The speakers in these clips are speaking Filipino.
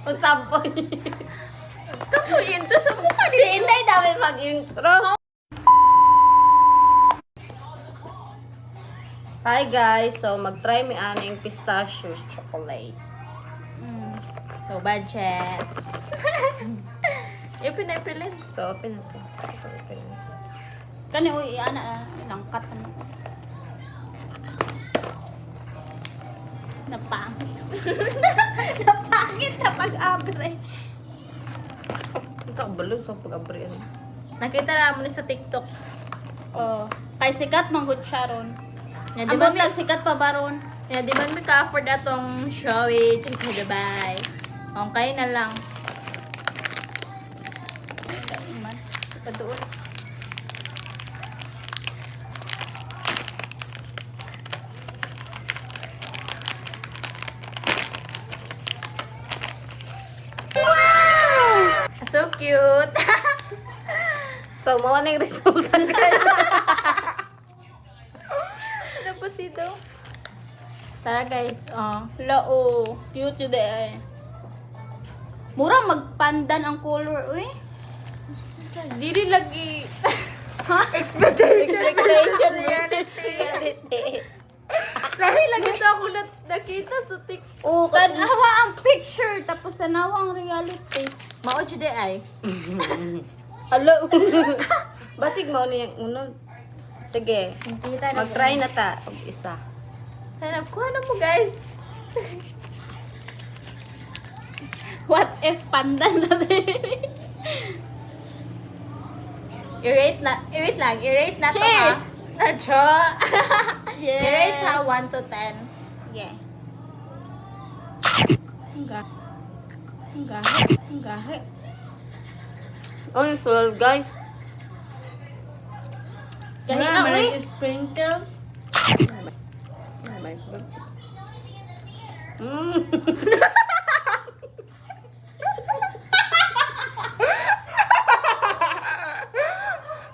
Utampoy. Kamu intro sa mukha ni. Hindi dami mag-intro. Hi guys, so mag-try mi aning pistachios chocolate. No budget. Ipinay-pilin. So, open natin. Open natin. Kani uy ana langkat ano. Napangit. Napangit na pag-abre. Ito ang balon sa pag-abri. Nakita na mo ni sa TikTok. Oh, kay sikat manggod siya ron. Ya, di Amo ba sikat pa ba ron? Ya, di ba may ka-afford atong show it in Dubai. Okay na lang. Paduol. Wow! So cute. So, mawa na yung resulta guys. Ano po si Do? Tara guys, lao, cute yun eh. Mura magpandan ang color, uy. Dili lagi. Ha? Expectation reality. Dahil lagi ito ako nakita sa TikTok. Oo, Tanawa ang picture, tapos tanawa ang reality. Mao jud ay. Hello. Basig mo niyang unod. Sige, mag-try na ta. Og isa. Hanap ko ano mo guys. What if pandan na rin? I-rate na to ha. Cheers! Acho! Yes. I-rate ha, 1 to 10. Yeah. Ang gahe. Oh, full guys. Gahe Wala, ang may sprinkles.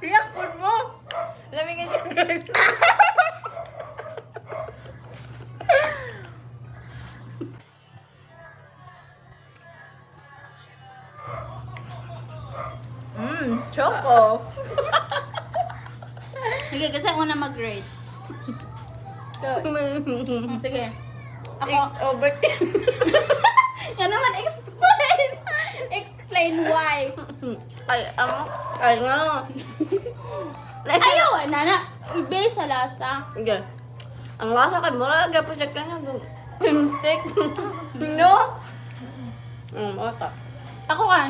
Yakon mo. Lamigin niya guys. Choco. Sige, kasi una mag-rate. Sige. Ako, Over 10. yan naman, explain. Explain why. Ay nga. Ayaw, nana. Ibe sa lasa. Sige. Ang lasa kay mura pa siya kanya stick. No? Mata. Ako ka.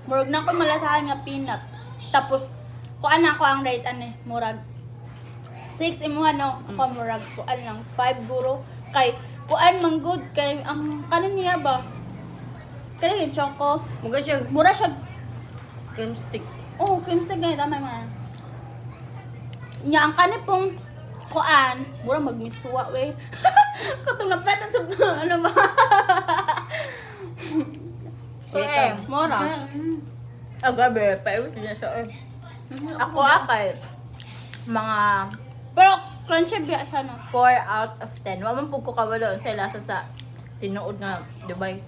Murag na ko malasahan nga peanut. Tapos, kuan na ako ang rate ane, murag 6 imuha no. Ako murag kuan lang 5 guro kay kuan man good kay ang kanin niya ba? Kani choco. Muga siya Mura siya. cream stick. Oh, cream stick ganyan tama man. Nya ang kanin pong kuan, mura magmiswa we. Katong napetan sa ano ba? Mura. Agabi, paiwis niya siya. Ako akay mga pero crunchy biya siya no. 4 out of 10. Wa man pug ko kabalo sa lasa sa tinuod nga Dubai.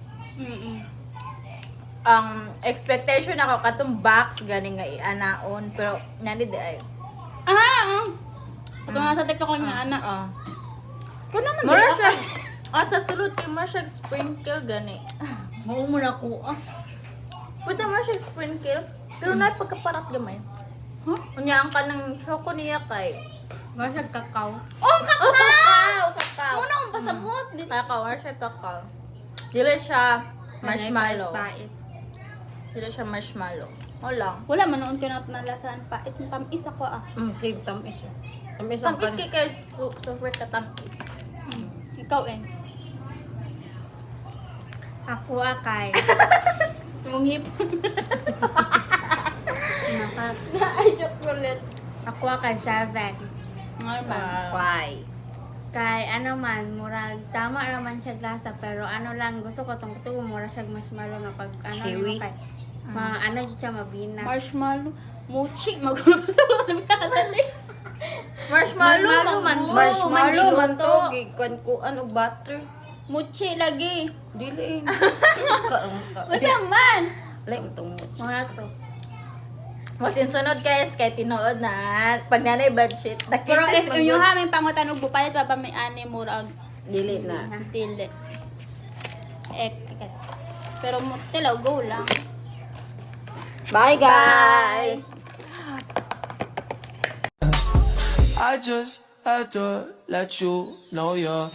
Ang expectation ako katong box gani nga ianaon pero nani di ay. Ito nga sa TikTok lang yung anak. Pero naman Mura di siya. sa sulod kay mo siya sprinkle gani. Mao mo na ko. Puta mo siya sprinkle. Pero na pagkaparat gamay. Huh? Unya ang kanang choco niya kay. Mura siya kakao. Oh, kakao! Kakao. Muna akong pasabot. Kakao, or siya kakao. Dili siya marshmallow. Dili siya marshmallow. Wala man noon ka na lasan pa. Itong tamis ako Save tamis siya. Tamis Tamis kay kay super ka tamis. Ikaw eh. Ako akay. Mong hipon. Ay, chocolate. Ako kay 7. Nga ba? Why? Kay ano man, murag tama raman siya lasa pero ano lang gusto ko tong tuwa mura siya marshmallow na pag ano Chewy. kay ano jud siya mabina. Marshmallow. Mochi. Magulo pa sa mga nabikatan eh. Marshmallow Marshmallow man. man. Marshmallow man to. Mandiluto. Gikuan ko ano butter. Muchi lagi. Dili. Wala man. Like itong Mura to. Mas sunod guys, kay tinuod na. Pag nanay budget, Pero if nakisis inyo ha, may pangutan og bupalit pa ba may ani murag dili na. dili. Yes. Pero mo tilaw go lang. Bye guys. I just had to let you know you're